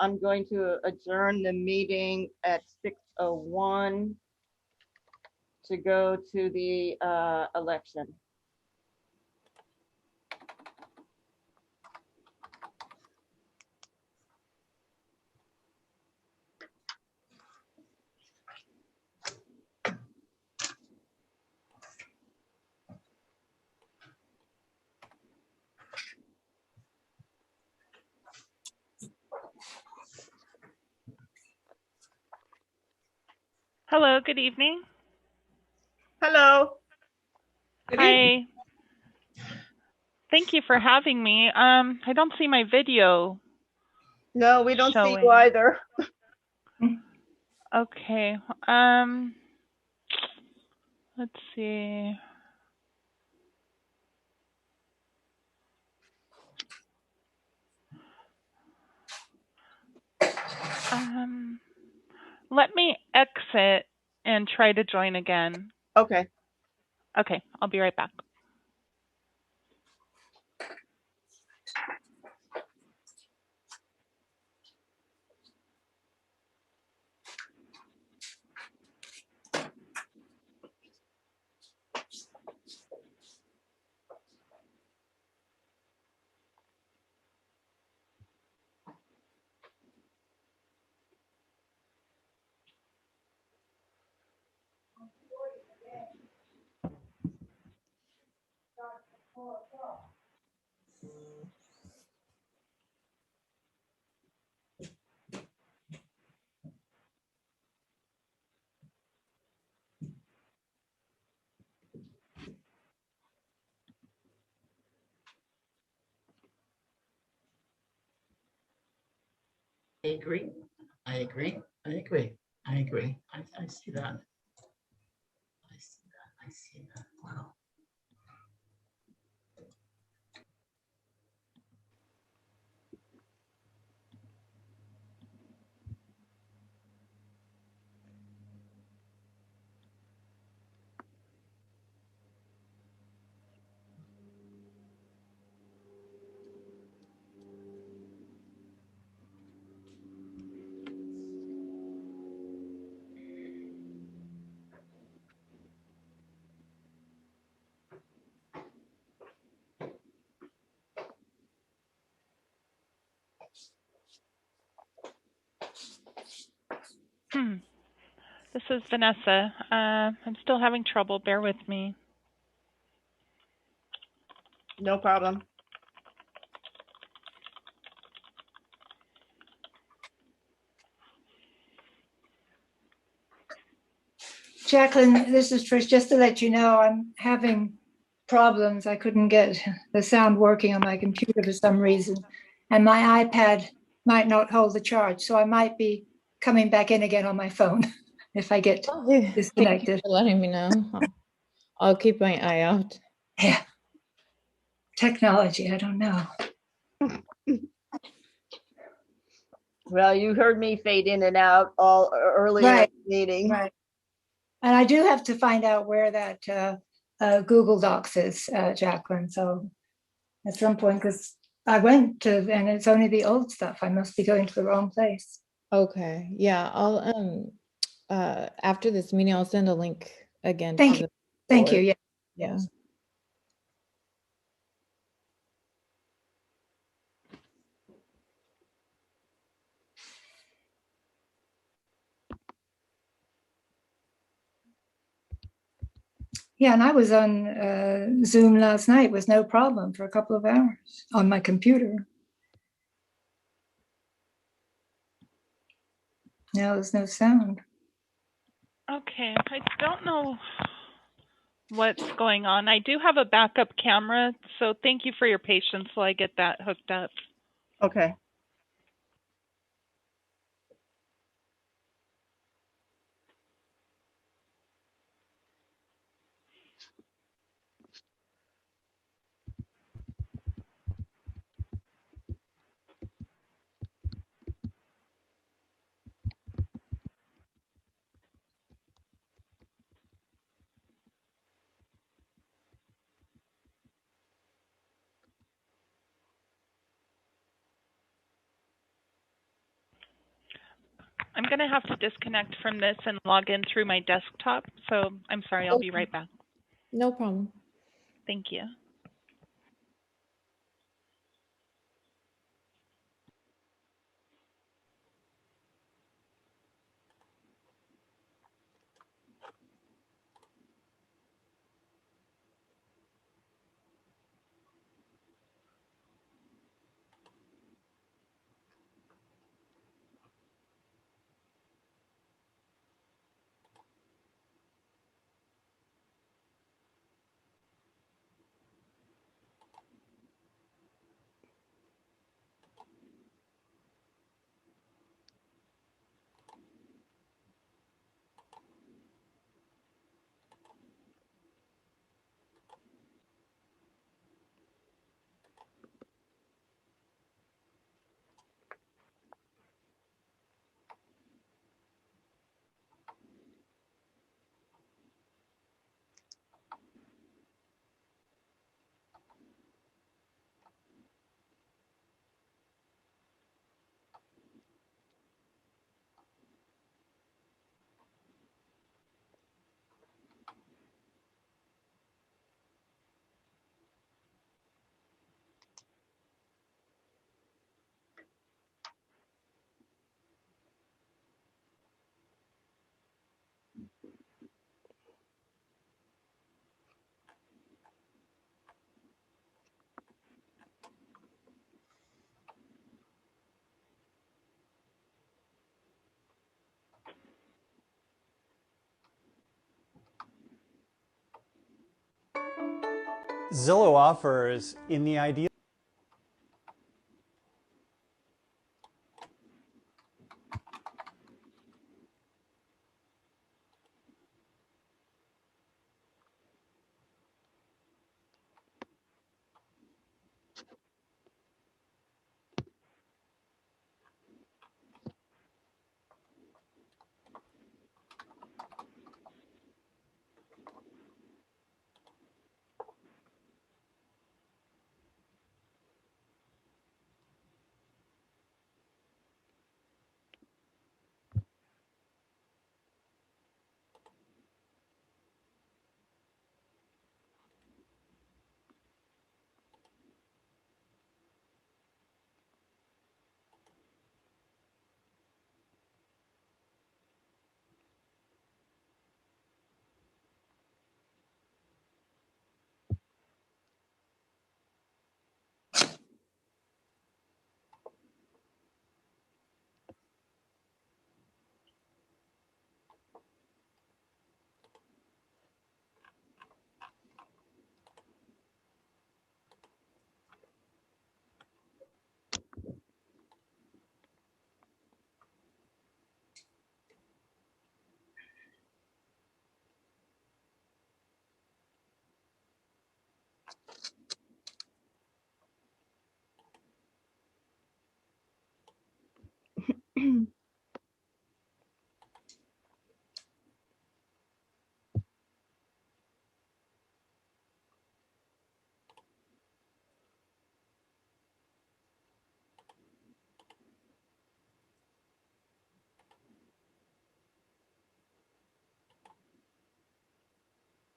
I'm going to adjourn the meeting at 6:01 to go to the election. Hello, good evening. Hello. Hi. Thank you for having me. I don't see my video. No, we don't see you showing. either. Okay. Let's see. Let me exit and try to join again. Okay. Okay, I'll be right back. I agree. I agree. I agree. I agree. I see that. I see that. I see that. Wow. This is Vanessa. I'm still having trouble. Bear with me. No problem. Jacqueline, this is Trish. Just to let you know, I'm having problems. I couldn't get the sound working on my computer for some reason. And my iPad might not hold the charge. So I might be coming back in again on my phone if I get disconnected. Thank you for letting me know. I'll keep my eye out. Yeah. Technology, I don't know. Well, you heard me fade in and out all earlier in the meeting. Right. And I do have to find out where that Google Docs is, Jacqueline. So at some point, because I went to, and it's only the old stuff. I must be going to the wrong place. Okay. Yeah. I'll after this meeting, I'll send a link again. Thank you. Thank you. Yeah. Yeah. Yeah, and I was on Zoom last night with no problem for a couple of hours on my computer. Now there's no sound. Okay, I don't know what's going on. I do have a backup camera, so thank you for your patience while I get that hooked up. Okay. I'm going to have to disconnect from this and log in through my desktop. So I'm sorry, I'll be right back. No problem. Thank you. Zillow offers in the ideal.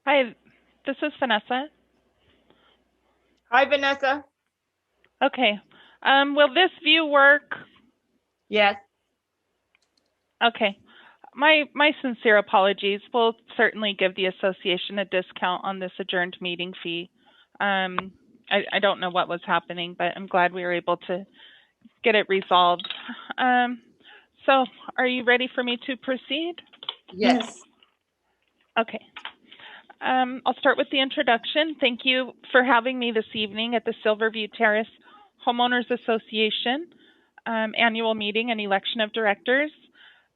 Hi, this is Vanessa. Hi, Vanessa. Okay. Will this view work? Yes. Okay. My sincere apologies. We'll certainly give the association a discount on this adjourned meeting fee. I don't know what was happening, but I'm glad we were able to get it resolved. So are you ready for me to proceed? Yes. Okay. I'll start with the introduction. Thank you for having me this evening at the Silverview Terrace Homeowners Association annual meeting and election of directors.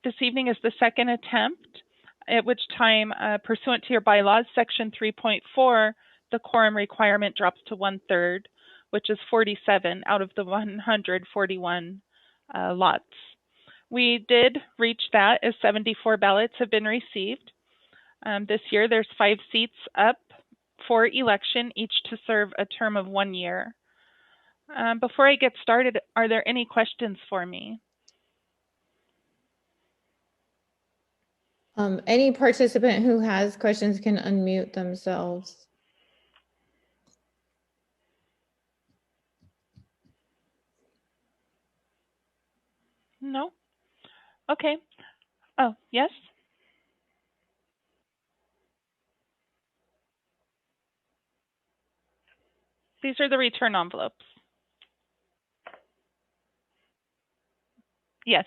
This evening is the second attempt, at which time, pursuant to your bylaws, section 3.4, the quorum requirement drops to 1/3, which is 47 out of the 141 lots. We did reach that as 74 ballots have been received. This year, there's 5 seats up for election, each to serve a term of 1 year. Before I get started, are there any questions for me? Any participant who has questions can unmute themselves. No? Okay. Oh, yes? These are the return envelopes. Yes.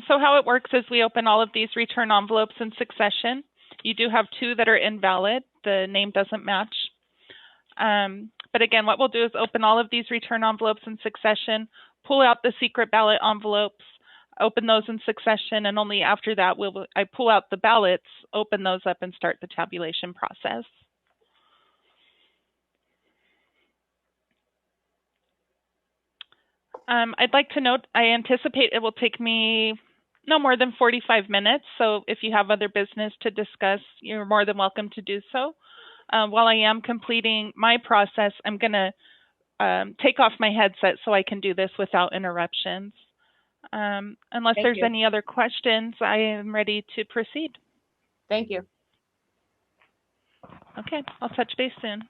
So how it works is we open all of these return envelopes in succession. You do have 2 that are invalid. The name doesn't match. But again, what we'll do is open all of these return envelopes in succession, pull out the secret ballot envelopes, open those in succession, and only after that I pull out the ballots, open those up, and start the tabulation process. I'd like to note, I anticipate it will take me no more than 45 minutes. So if you have other business to discuss, you're more than welcome to do so. While I am completing my process, I'm going to take off my headset so I can do this without interruptions. Unless Thank there's you. any other questions, I am ready to proceed. Thank you. Okay, I'll touch base soon.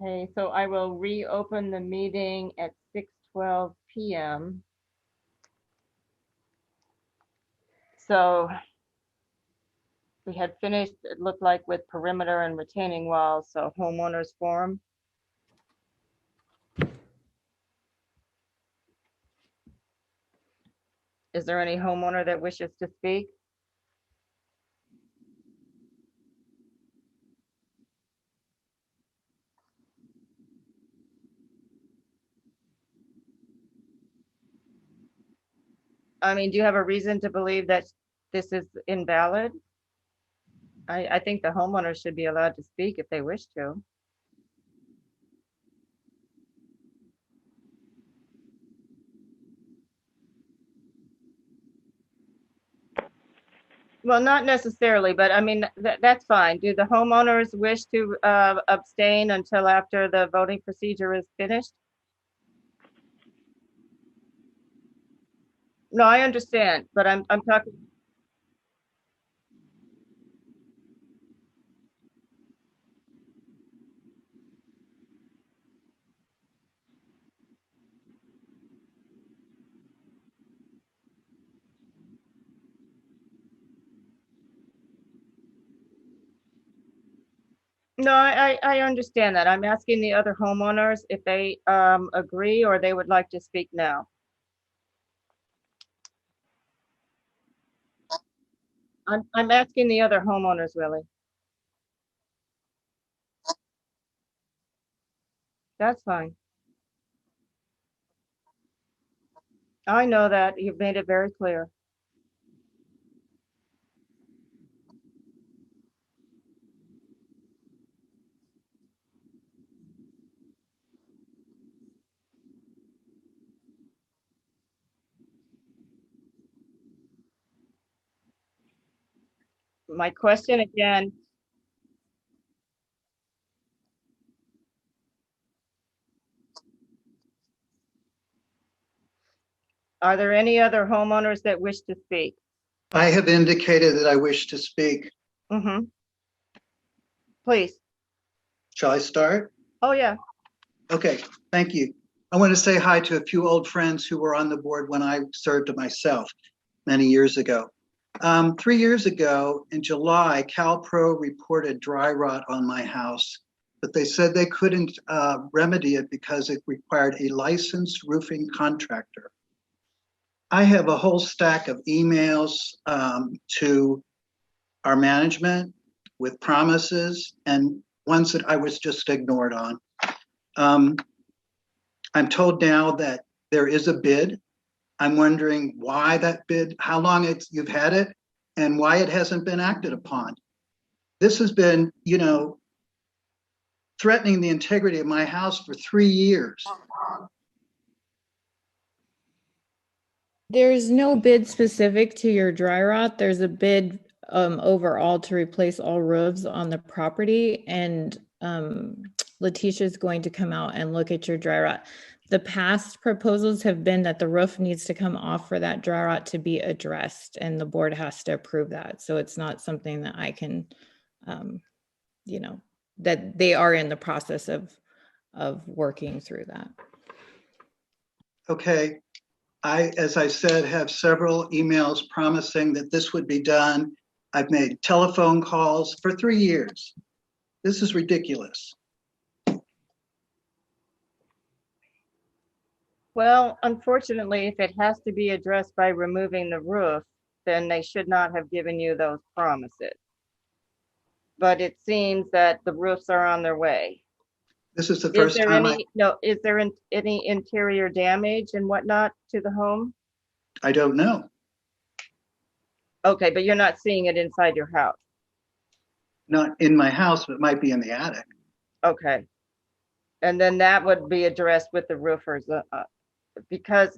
Okay, so I will reopen the meeting at 6:12 p.m. So we had finished, it looked like, with perimeter and retaining walls, so homeowners forum. Is there any homeowner that wishes to speak? I mean, do you have a reason to believe that this is invalid? I think the homeowners should be allowed to speak if they wish to. Well, not necessarily, but I mean, that's fine. Do the homeowners wish to abstain until after the voting procedure is finished? No, I understand, but I'm talking. No, I understand that. I'm asking the other homeowners if they agree or they would like to speak now. I'm asking the other homeowners, Willie. That's fine. I know that. You've made it very clear. My question again, are there any other homeowners that wish to speak? I have indicated that I wish to speak. Mm-hmm. Please. Shall I start? Oh, yeah. Okay, thank you. I want to say hi to a few old friends who were on the board when I served myself many years ago. 3 years ago in July, CalPro reported dry rot on my house, but they said they couldn't remedy it because it required a licensed roofing contractor. I have a whole stack of emails to our management with promises and ones that I was just ignored on. I'm told now that there is a bid. I'm wondering why that bid, how long you've had it, and why it hasn't been acted upon. This has been, threatening the integrity of my house for 3 years. There's no bid specific to your dry rot. There's a bid overall to replace all roofs on the property. And Letitia's going to come out and look at your dry rot. The past proposals have been that the roof needs to come off for that dry rot to be addressed, and the board has to approve that. So it's not something that I can, you know, that they are in the process of working through that. Okay. I, as I said, have several emails promising that this would be done. I've made telephone calls for 3 years. This is ridiculous. Well, unfortunately, if it has to be addressed by removing the roof, then they should not have given you those promises. But it seems that the roofs are on their way. This is the Is first there time is there any interior damage and whatnot to the home? I don't know. Okay, but you're not seeing it inside your house. Not in my house, but it might be in the attic. Okay. And then that would be addressed with the roofers, because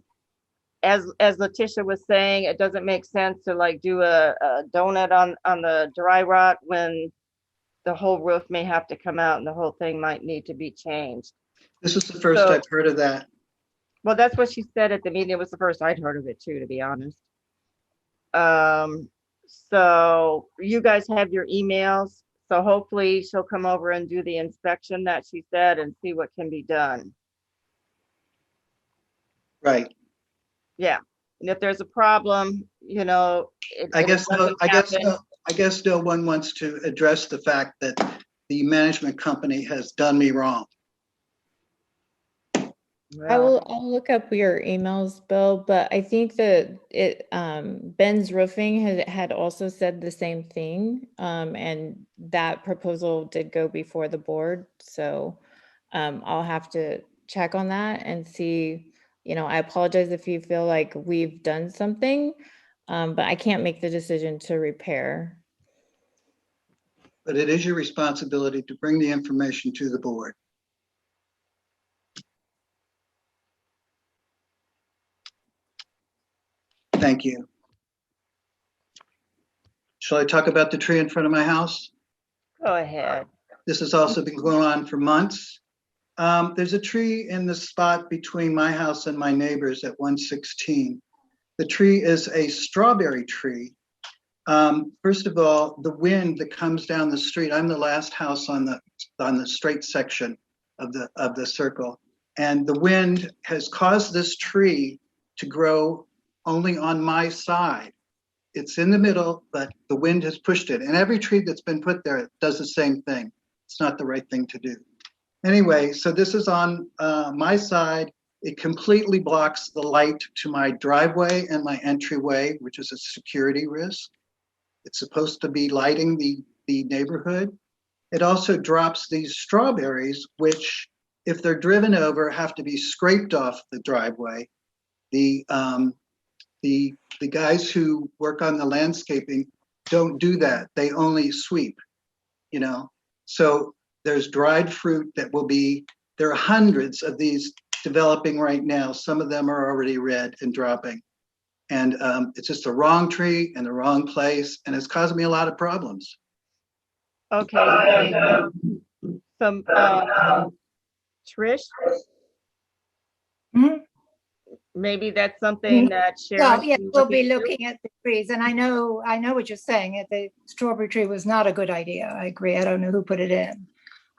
as Letitia was saying, it doesn't make sense to like do a donut on the dry rot when the whole roof may have to come out and the whole thing might need to be changed. This is the first So- I've heard of that. Well, that's what she said at the meeting. It was the first I'd heard of it too, to be honest. So you guys have your emails. So hopefully she'll come over and do the inspection that she said and see what can be done. Right. Yeah. And if there's a problem, you know, I if it doesn't happen- I guess no one wants to address the fact that the management company has done me wrong. I'll look up your emails, Bill, but I think that Ben's Roofing had also said the same thing. And that proposal did go before the board. So I'll have to check on that and see, you know, I apologize if you feel like we've done something, but I can't make the decision to repair. But it is your responsibility to bring the information to the board. Thank you. Shall I talk about the tree in front of my house? Go ahead. This has also been going on for months. There's a tree in the spot between my house and my neighbors at 116. The tree is a strawberry tree. First of all, the wind that comes down the street, I'm the last house on the straight section of the circle. And the wind has caused this tree to grow only on my side. It's in the middle, but the wind has pushed it. And every tree that's been put there does the same thing. It's not the right thing to do. Anyway, so this is on my side. It completely blocks the light to my driveway and my entryway, which is a security risk. It's supposed to be lighting the neighborhood. It also drops these strawberries, which, if they're driven over, have to be scraped off the driveway. The guys who work on the landscaping don't do that. They only sweep, you know. So there's dried fruit that will be, there are hundreds of these developing right now. Some of them are already red and dropping. And it's just the wrong tree in the wrong place, and it's causing me a lot of problems. Okay. Some Trish, Mhm. maybe that's something that Sharon. Well, yeah, can we'll look be into. looking at the trees, and I know what you're saying. The strawberry tree was not a good idea. I agree. I don't know who put it in.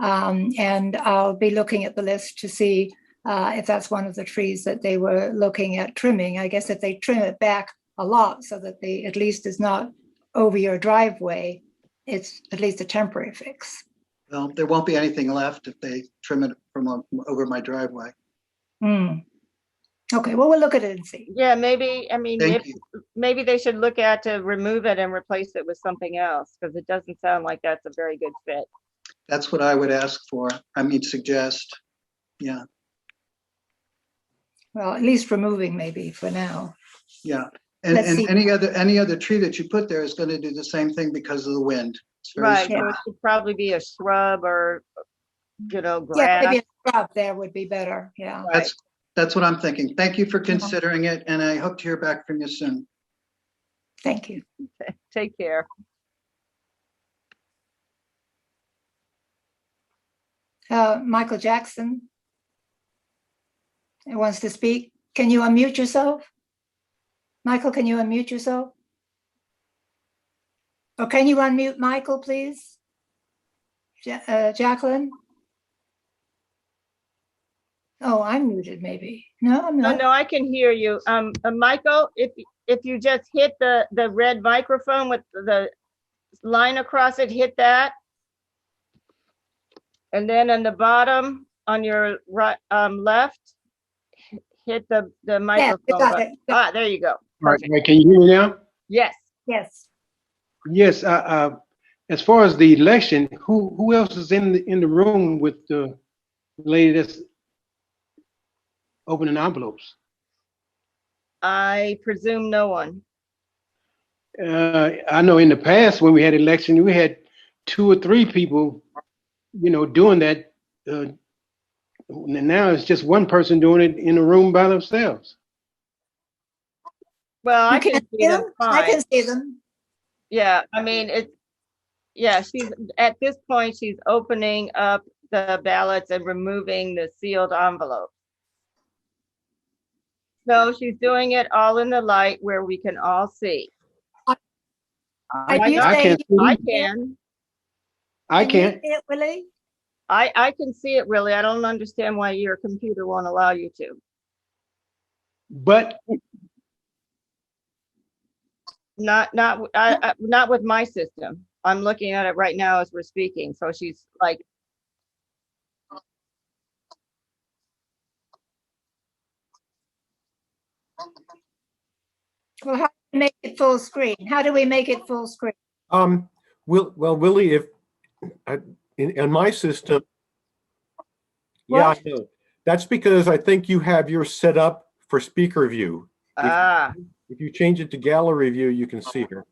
And I'll be looking at the list to see if that's one of the trees that they were looking at trimming. I guess if they trim it back a lot so that they at least is not over your driveway, it's at least a temporary fix. Well, there won't be anything left if they trim it from over my driveway. Hmm. Okay, well, we'll look at it and see. Yeah, maybe, I mean, Thank if, you. maybe they should look at to remove it and replace it with something else, because it doesn't sound like that's a very good fit. That's what I would ask for. I mean, suggest. Yeah, Well, at least removing maybe for now. yeah. And, Let's and see. any other tree that you put there is going to do the same thing because of the wind. It's very Right, strong. so it should probably be a shrub or, you know, Yeah, grass. maybe a scrub there would be better. Yeah. That's what I'm thinking. Thank you for considering it, and I hope to hear back from you soon. Thank you. Take care. Michael Jackson wants to speak. Can you unmute yourself? Michael, can you unmute yourself? Or can you unmute Michael, please? Jacqueline? Oh, I'm muted maybe. No, I'm No, not. no, I can hear you. Michael, if you just hit the red microphone with the line across it, hit that. And then on the bottom on your right, left, hit the microphone got button. it. Ah, there you go. Right, Perfect. right. Can you hear me now? Yes. Yes. Yes. As far as the election, who else is in the room with the lady that's opening envelopes? I presume no one. I know in the past when we had election, we had 2 or 3 people, doing that. And now it's just one person doing it in a room by themselves. Well, I You can can't see them I fine. can see them. Yeah, I mean, she's at this point, she's opening up the ballots and removing the sealed envelope. So she's doing it all in the light where we can all see. Are Why you not? saying I you can. I you can't. see it, Willie? I can see it really. I don't understand why your computer won't allow you to. But Not with my system. I'm looking at it right now as we're speaking. So she's like, Well, how do we make it full screen? How do we make it full screen? Willie, if in my system, yeah, I know. That's because I think you have yours set up for speaker view. If you change it to gallery view, you can see her.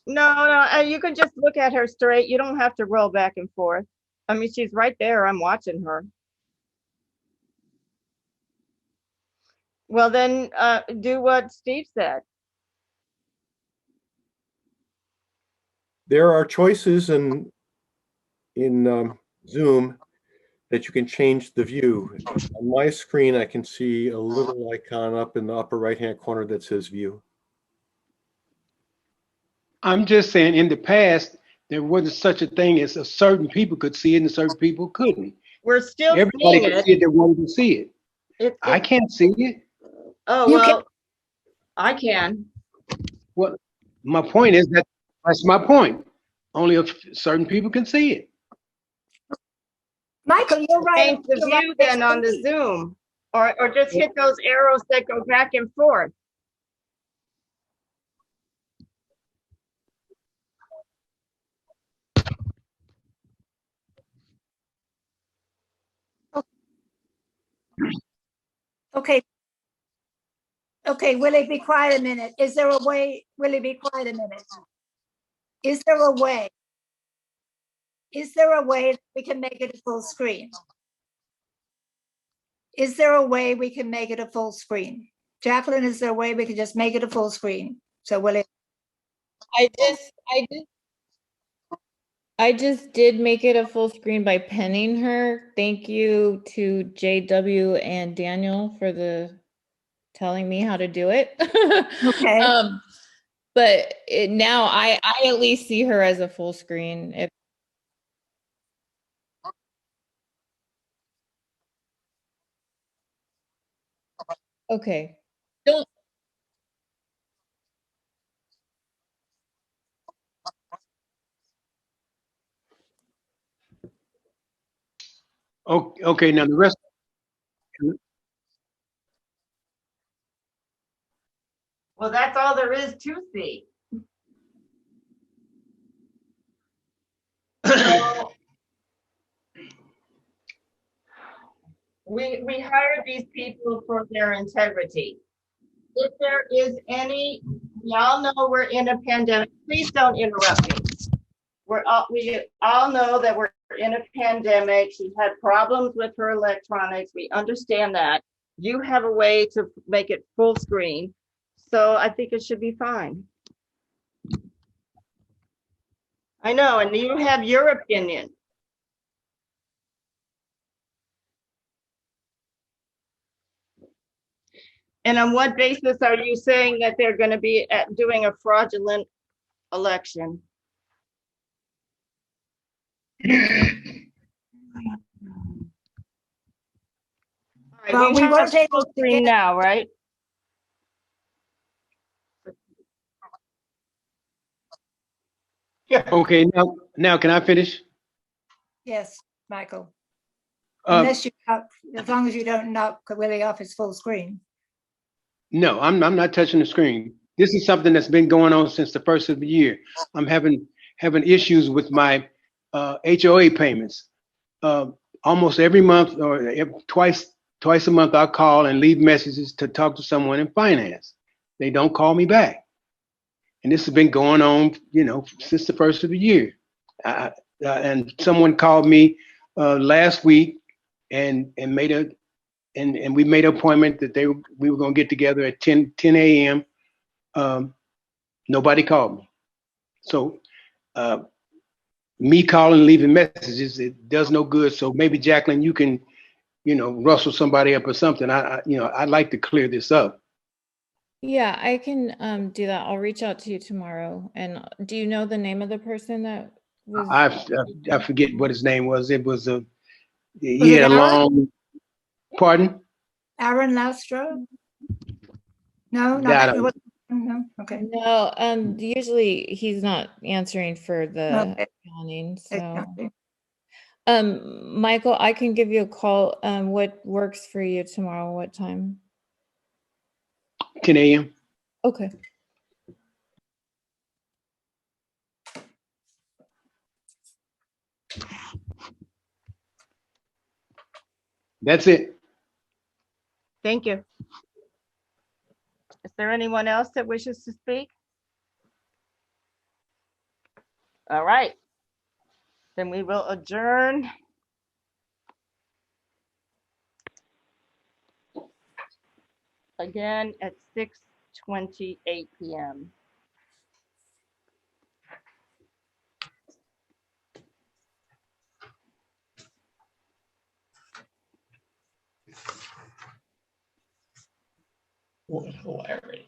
no, you can just look at her straight. You don't have to roll back and forth. I mean, she's right there. I'm watching her. Well, then do what Steve said. There are choices in Zoom that you can change the view. On my screen, I can see a little icon up in the upper right-hand corner that says view. I'm just saying in the past, there wasn't such a thing as certain people could see it and certain people couldn't. We're still Everybody seeing could it. see it that wanted to see it. I can't see it. Oh, You well, I can. Well, my point is that's my point. Only certain people can see it. Michael, you're right. Change the You're right view then next to on the me. Zoom, or just hit those arrows that go back and forth. Okay. Okay, Willie, be quiet a minute. Is there a way, Willie, be quiet a minute. Is there a way? Is there a way that we can make it a full screen? Is there a way we can make it a full screen? Jacqueline, is there a way we can just make it a full screen? So Willie, I just did make it a full screen by penning her. Thank you to JW and Daniel for telling me how to do it. Okay. But now I at least see her as a full screen. Okay. Don't. Okay, now the rest. Well, that's all there is to see. So, we hired these people for their integrity. If there is any, we all know we're in a pandemic. Please don't interrupt me. We all know that we're in a pandemic. She had problems with her electronics. We understand that. You have a way to make it full screen. So I think it should be fine. I know, and you have your opinion. And on what basis are you saying that they're going to be doing a fraudulent election? All right, Well, we we have weren't a able full to screen get, now, right? Yeah. Okay, now can I finish? yes, Michael, Uh, unless you, as long as you don't knock Willie off his full screen. no, I'm not touching the screen. This is something that's been going on since the first of the year. I'm having issues with my HOA payments. Almost every month or twice a month, I call and leave messages to talk to someone in finance. They don't call me back, and this has been going on, since the first of the year. And someone called me last week and we made an appointment that we were going to get together at 10 a.m. Nobody called me. So me calling, leaving messages, it does no good. So maybe Jacqueline, you can, rustle somebody up or something. I'd like to clear this up. Yeah, I can do that. I'll reach out to you tomorrow. And do you know the name of the person that was? I forget what his name was. It was Was he it had a Aaron? long, pardon? Aaron Lastro? No, That not, no, okay. No, usually he's not answering for the Okay. accounting, so. Exactly. Michael, I can give you a call. What works for you tomorrow? What time? 10 a.m. Okay. That's it. Thank you. Is there anyone else that wishes to speak? All right. Then we will adjourn. Again at 6:28 p.m. What hilarity.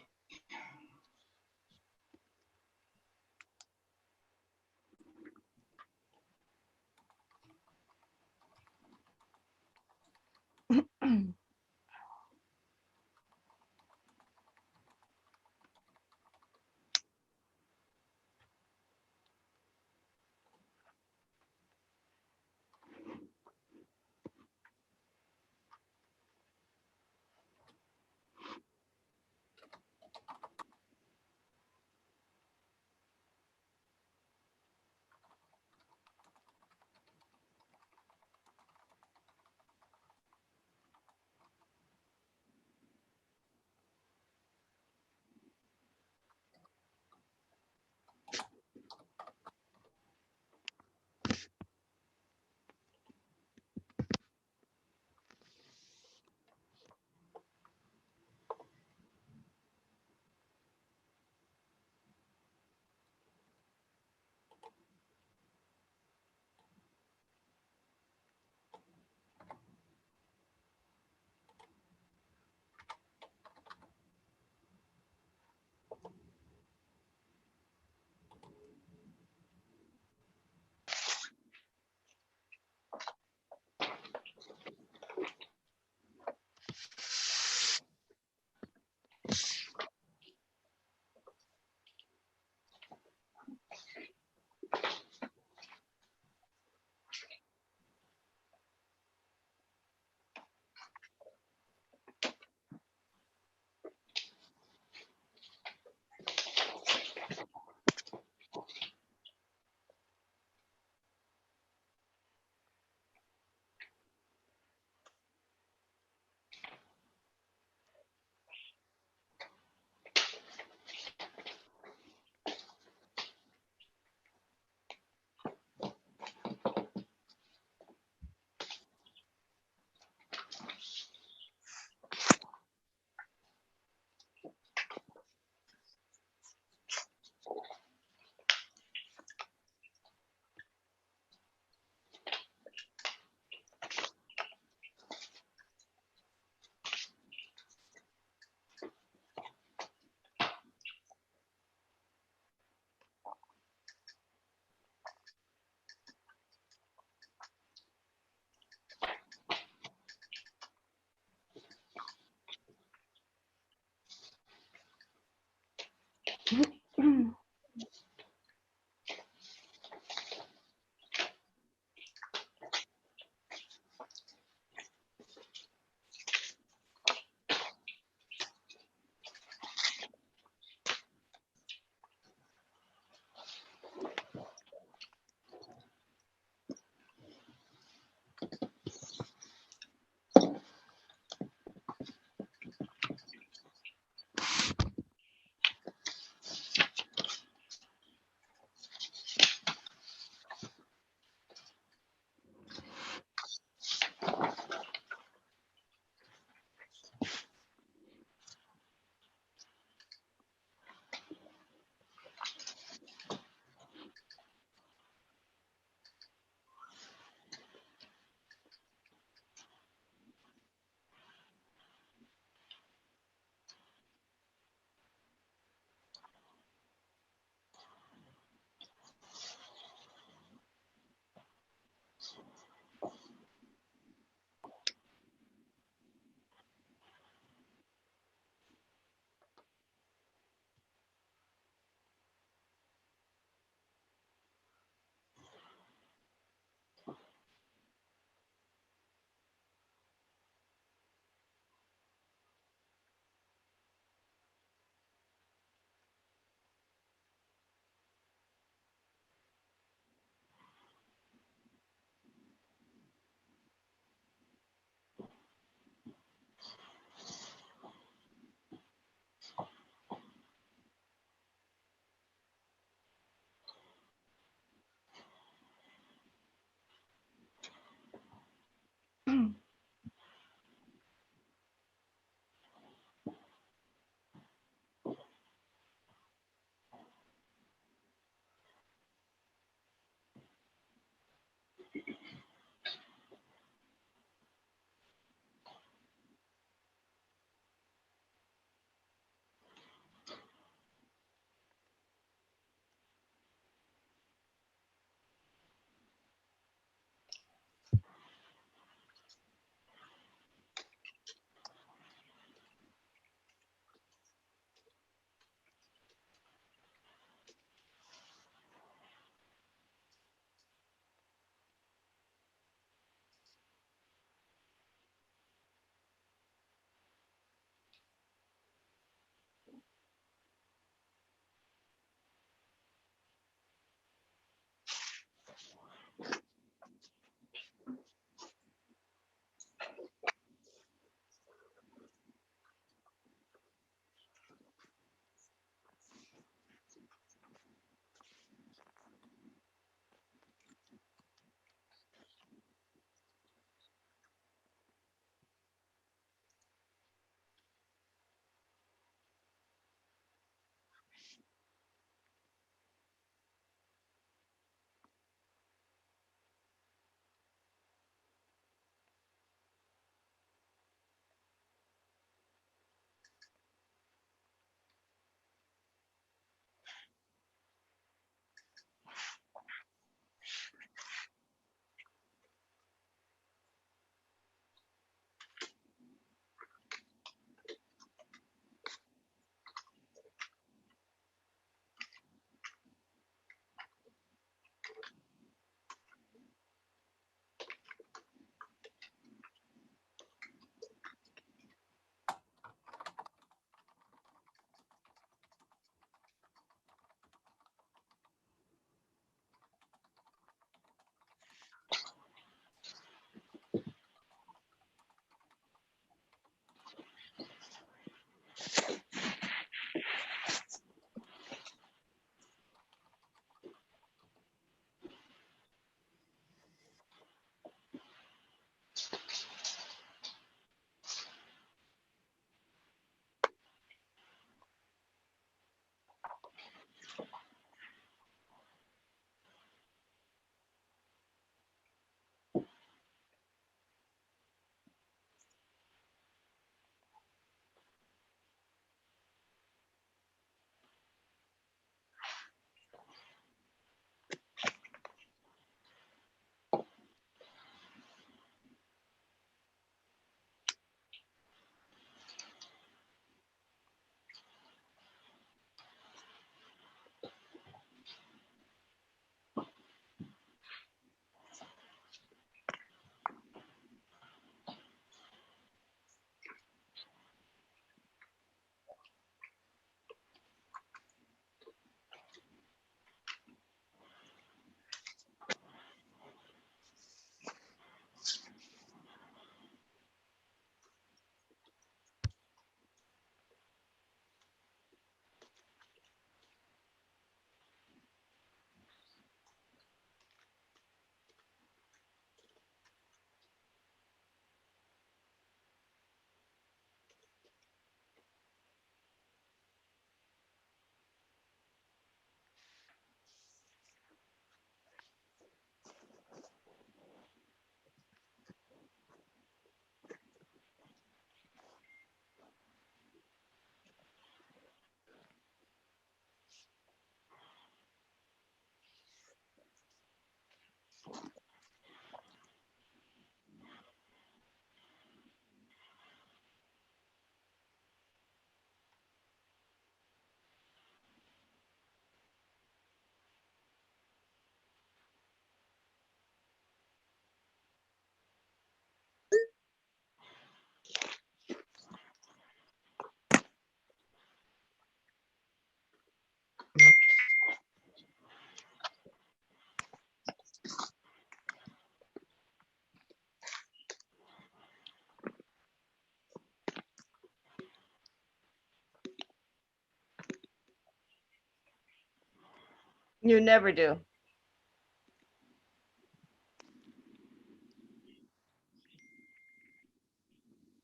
You never do.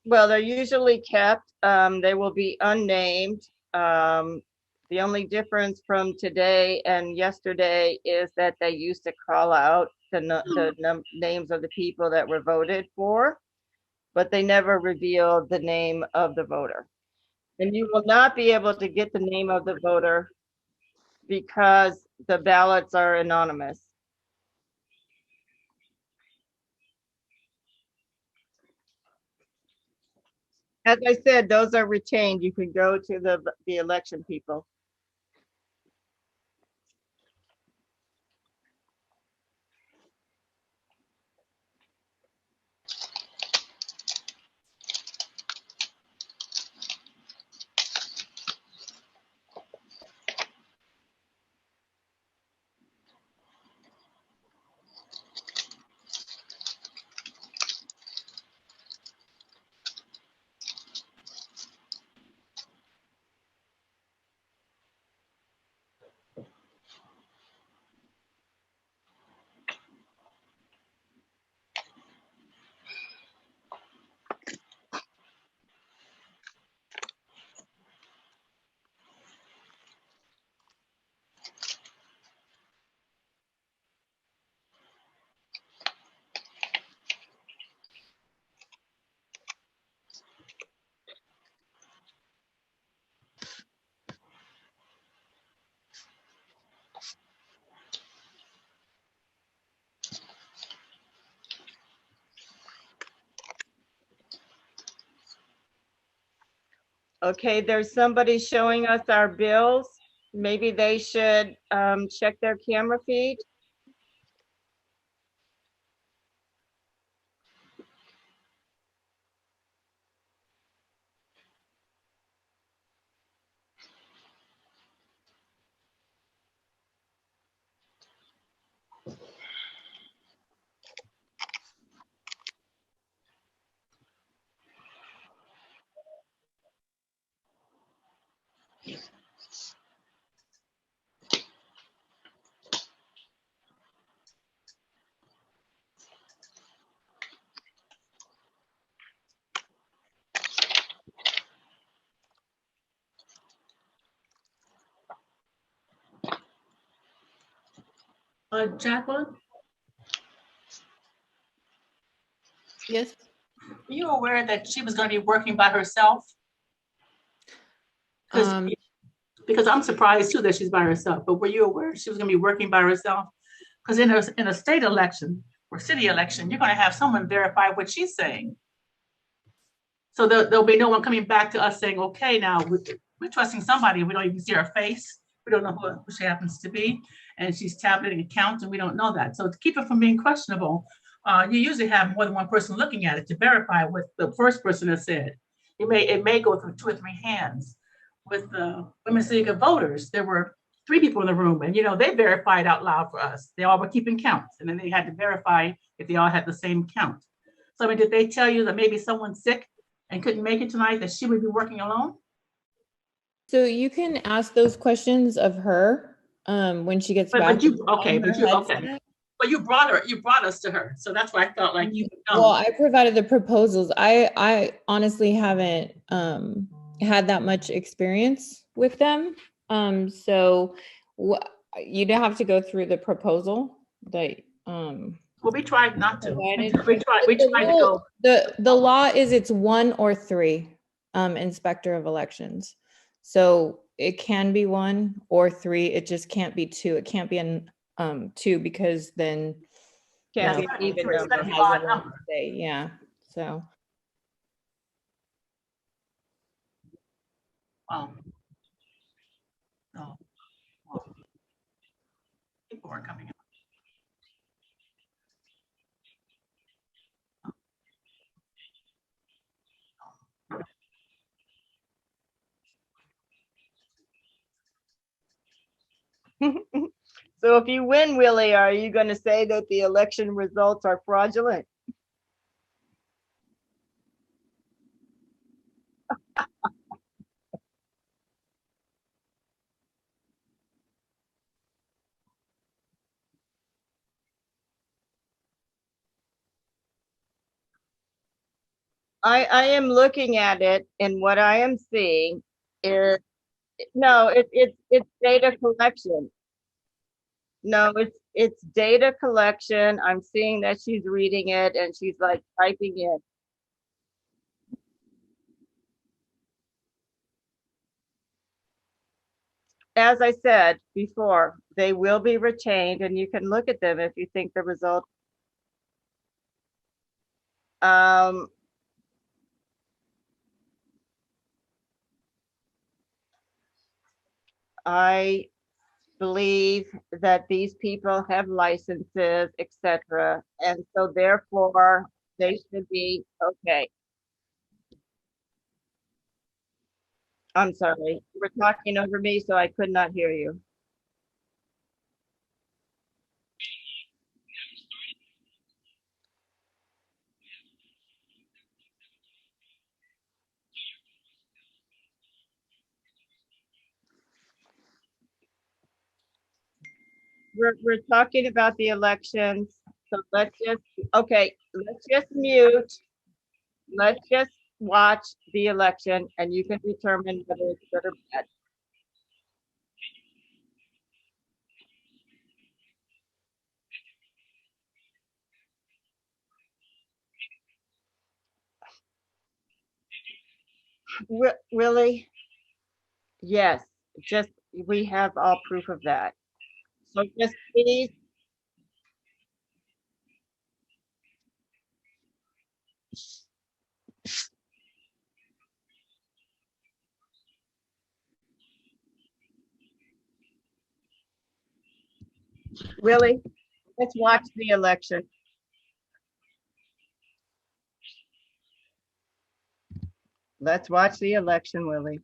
Well, they're usually kept. They will be unnamed. The only difference from today and yesterday is that they used to call out the names of the people that were voted for, but they never revealed the name of the voter. And you will not be able to get the name of the voter because the ballots are anonymous. As I said, those are retained. You can go to the election people. Okay, there's somebody showing us our bills. Maybe they should check their camera feed. Jacqueline, Yes. were you aware that she was going to be working by herself? Because I'm surprised too that she's by herself, but were you aware she was going to be working by herself? Because in a state election or city election, you're going to have someone verify what she's saying. So there'll be no one coming back to us saying, okay, now we're trusting somebody. We don't even see her face. We don't know who she happens to be. And she's tabulating accounts and we don't know that. So to keep it from being questionable, you usually have more than one person looking at it to verify what the first person has said. It may go through 2 or 3 hands. With the Women's League of Voters, there were 3 people in the room and, they verified out loud for us. They all were keeping counts and then they had to verify if they all had the same count. So, I mean, did they tell you that maybe someone's sick and couldn't make it tonight, that she would be working alone? So you can ask those questions of her when she gets back. But you brought us to her. So that's why I felt like you know. Well, I provided the proposals. I honestly haven't had that much experience with them. So you'd have to go through the proposal that well, we tried not to. We tried the to go. The law is it's 1 or 3 inspector of elections. So it can be 1 or 3. It just can't be 2. It can't be an 2 because then Can't be even number. Yeah. So. Oh. People weren't coming out. So if you win, Willie, are you going to say that the election results are fraudulent? I am looking at it, and what I am seeing is, no, it's data collection. No, it's data collection. I'm seeing that she's reading it and she's like typing it. As I said before, they will be retained, and you can look at them if you think the result. I believe that these people have licenses, etc., and so therefore they should be okay. I'm sorry, you were talking over me, so I could not hear you. We're talking about the elections, so let's just, okay, let's just mute. Let's just watch the election and you can determine whether it's good or bad. Willie? Yes, just, we have all proof of that. So just please. Willie, let's watch the election. Let's watch the election, Willie.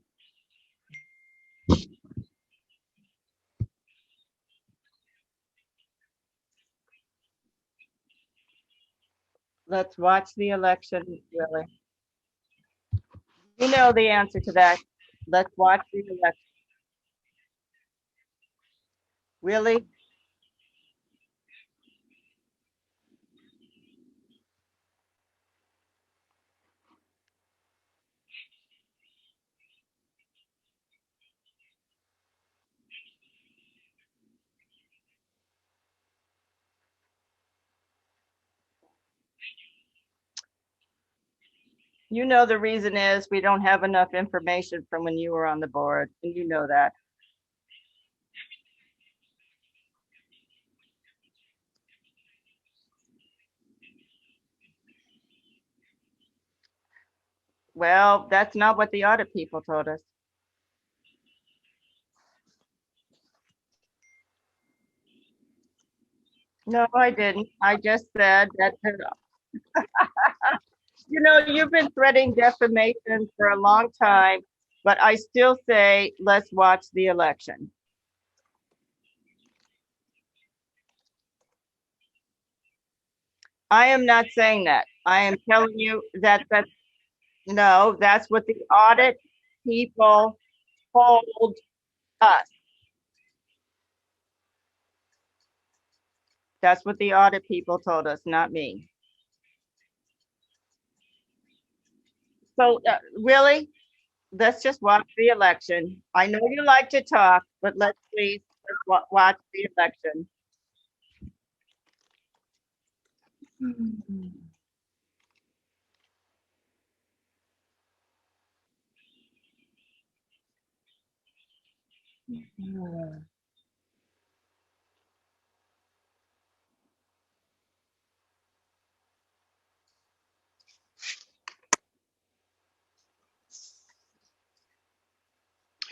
Let's watch the election, Willie. You know the answer to that. Let's watch the election. Willie? You know the reason is we don't have enough information from when you were on the board, and you know that. Well, that's not what the audit people told us. No, I didn't. I just said that, you know, you've been threatening defamation for a long time, but I still say, let's watch the election. I am not saying that. I am telling you that, no, that's what the audit people told us. That's what the audit people told us, not me. So, Willie, let's just watch the election. I know you like to talk, but let's please watch the election.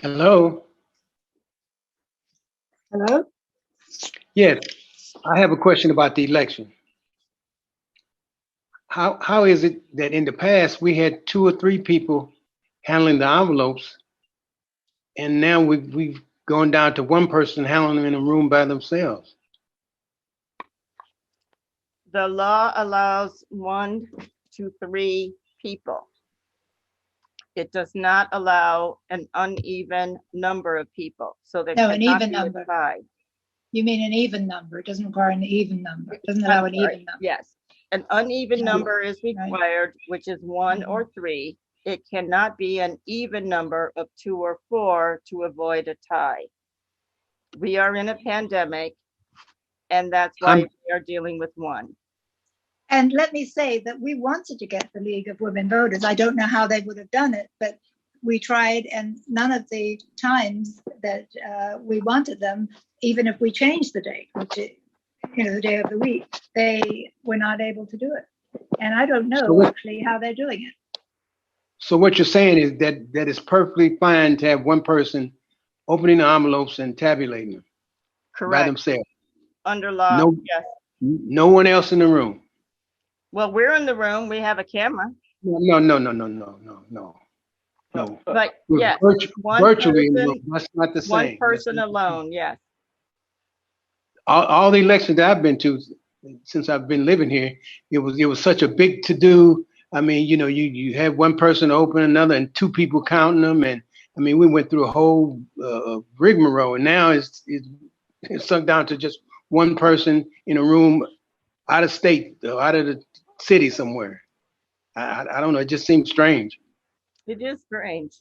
Hello? Hello? Yes, I have a question about the election. How is it that in the past we had 2 or 3 people handling the envelopes, and now we've gone down to 1 person handling them in a room by themselves? The law allows 1 to 3 people. It does not allow an uneven number of people. So there No, an cannot even be a number. tie. You mean an even number? It doesn't require an even number. It doesn't allow an even number. Yes. An uneven number is required, which is 1 or 3. It cannot be an even number of 2 or 4 to avoid a tie. We are in a pandemic, and that's why we are dealing with 1. And let me say that we wanted to get the League of Women Voters. I don't know how they would have done it, but we tried, and none of the times that we wanted them, even if we changed the date, which is, the day of the week, they were not able to do it. And I don't know actually how they're doing it. So what you're saying is that it's perfectly fine to have one person opening the envelopes and tabulating them by themselves. Under law, No, yes. no one else in the room. Well, we're in the room. We have a camera. No. But yeah, Virtually, that's not the same. One person alone, yes. All the elections that I've been to since I've been living here, it was such a big to do. I mean, you had one person open another and 2 people counting them, and I mean, we went through a whole rigmarole, and now it's sunk down to just one person in a room, out of state, out of the city somewhere. I don't know. It just seems strange. It is strange,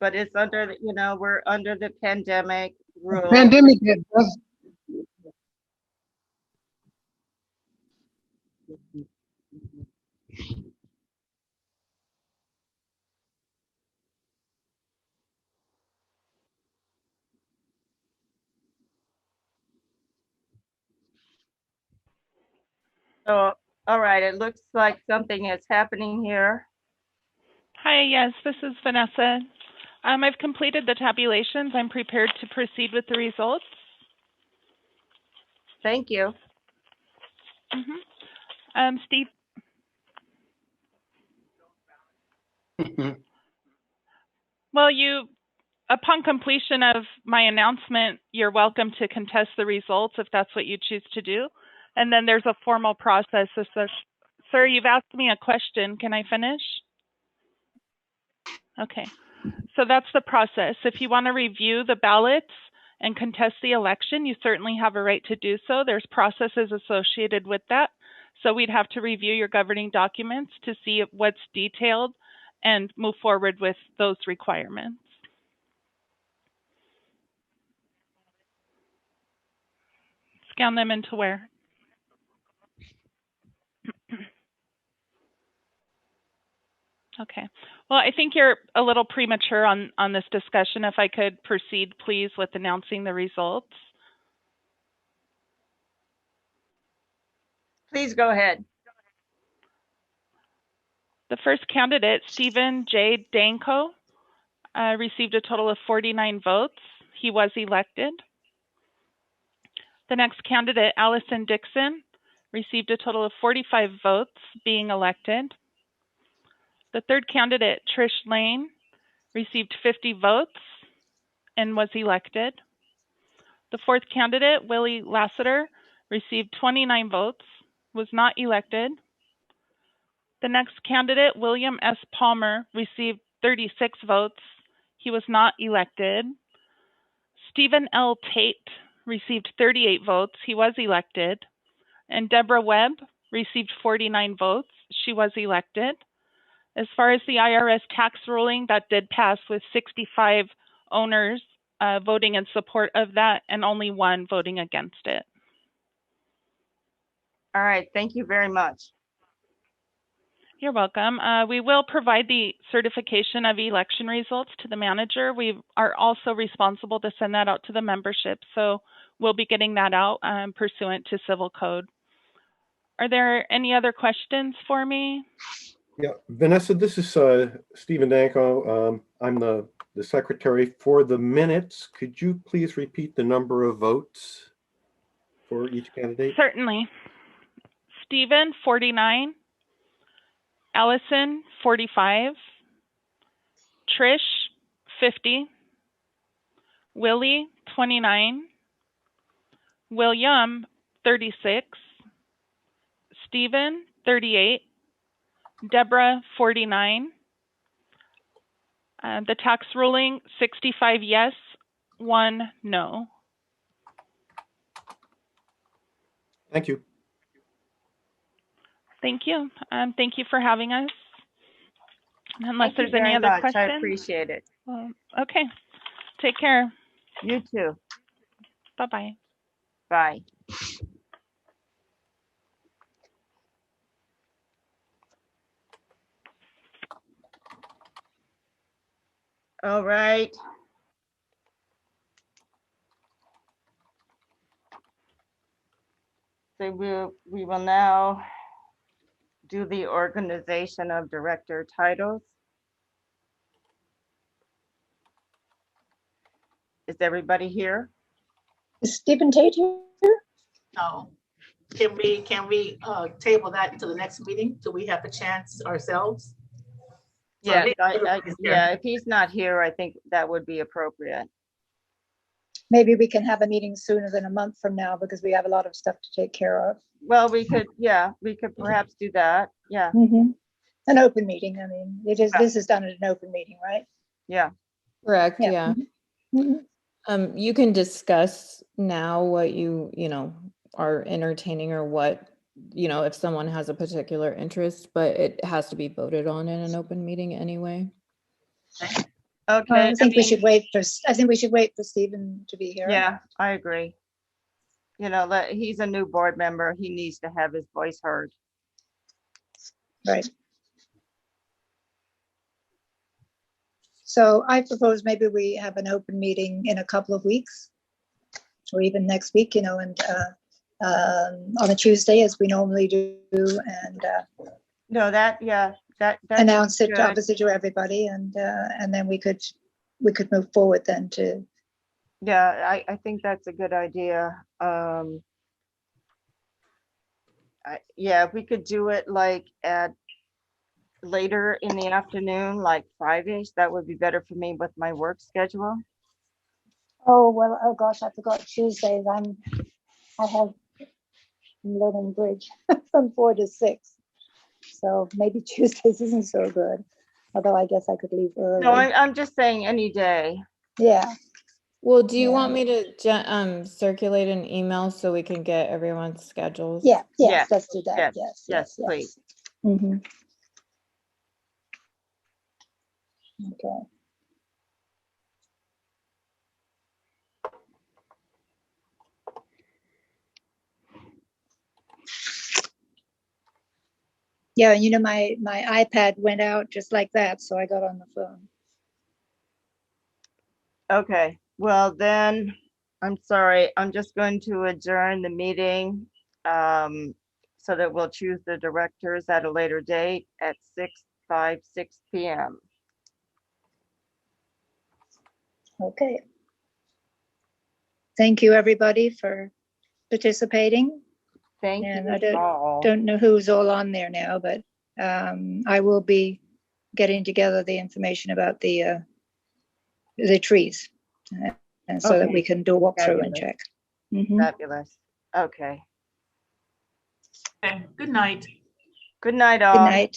but it's under the, we're under the pandemic rule. Pandemic does. So, all right, it looks like something is happening here. Hi, yes, this is Vanessa. I've completed the tabulations. I'm prepared to proceed with the results. Thank you. Steve. Well, upon completion of my announcement, you're welcome to contest the results if that's what you choose to do. And then there's a formal process. Sir, you've asked me a question. Can I finish? Okay. So that's the process. If you want to review the ballots and contest the election, you certainly have a right to do so. There's processes associated with that. So we'd have to review your governing documents to see what's detailed and move forward with those requirements. Scan them into where? Okay. Well, I think you're a little premature on this discussion. If I could proceed, please, with announcing the results. Please go ahead. The first candidate, Stephen J. Danko, received a total of 49 votes. He was elected. The next candidate, Allison Dixon, received a total of 45 votes, being elected. The third candidate, Trish Lane, received 50 votes and was elected. The fourth candidate, Willie Lassiter, received 29 votes, was not elected. The next candidate, William S. Palmer, received 36 votes. He was not elected. Stephen L. Tate received 38 votes. He was elected. And Deborah Webb received 49 votes. She was elected. As far as the IRS tax ruling, that did pass with 65 owners voting in support of that and only 1 voting against it. All right, thank you very much. You're welcome. We will provide the certification of election results to the manager. We are also responsible to send that out to the membership, so we'll be getting that out pursuant to civil code. Are there any other questions for me? Yeah, Vanessa, this is Stephen Danko. I'm the secretary for the minutes. Could you please repeat the number of votes for each candidate? Certainly. Stephen, 49. Allison, 45. Trish, 50. Willie, 29. William, 36. Stephen, 38. Deborah, 49. The tax ruling, 65 yes, 1 no. Thank you. Thank you. Thank you for having us. Unless Thank you there's any very other much. I questions. appreciate it. Okay. Take care. You too. Bye-bye. Bye. All right. So we will now do the organization of director titles. Is everybody here? Is Stephen Tate here? No. Can we table that until the next meeting till we have the chance ourselves? So at Yeah, least everybody's here. yeah, if he's not here, I think that would be appropriate. Maybe we can have a meeting sooner than a month from now because we have a lot of stuff to take care of. Well, we could, yeah, we could perhaps do that. Yeah, An open meeting. I mean, this is done at an open meeting, right? yeah. Correct, Yeah. yeah. You can discuss now what you know, are entertaining or what, you know, if someone has a particular interest, but it has to be voted on in an open meeting anyway. Okay. I think we should wait for Stephen to be here. Yeah, I agree. You know, he's a new board member. He needs to have his voice heard. Right. So I propose maybe we have an open meeting in a couple of weeks or even next week, you know, and on a Tuesday as we normally do, and No, that announce it good. obviously to everybody, and then we could move forward then to. Yeah, I think that's a good idea. Yeah, if we could do it like at later in the afternoon, like 5-ish, that would be better for me with my work schedule. Oh, well, oh gosh, I forgot Tuesdays. I have learning bridge from 4 to 6. So maybe Tuesdays isn't so good. Although I guess I could leave early. No, I'm just saying any day. Yeah. Well, do you Yeah. want me to circulate an email so we can get everyone's schedules? Yeah. Yes. Yes, Let's do that. yes, please. Mm-hmm. Okay. Yeah, you know, my iPad went out just like that, so I got on the phone. Okay, well then, I'm sorry, I'm just going to adjourn the meeting so that we'll choose the directors at a later date at 6:56 p.m. Okay. Thank you, everybody, for participating. Thank And you I all. don't know who's all on there now, but I will be getting together the information about the trees, and so that we can do a walkthrough and check. Fabulous. Okay. Okay, good night. Good night, Good all. night.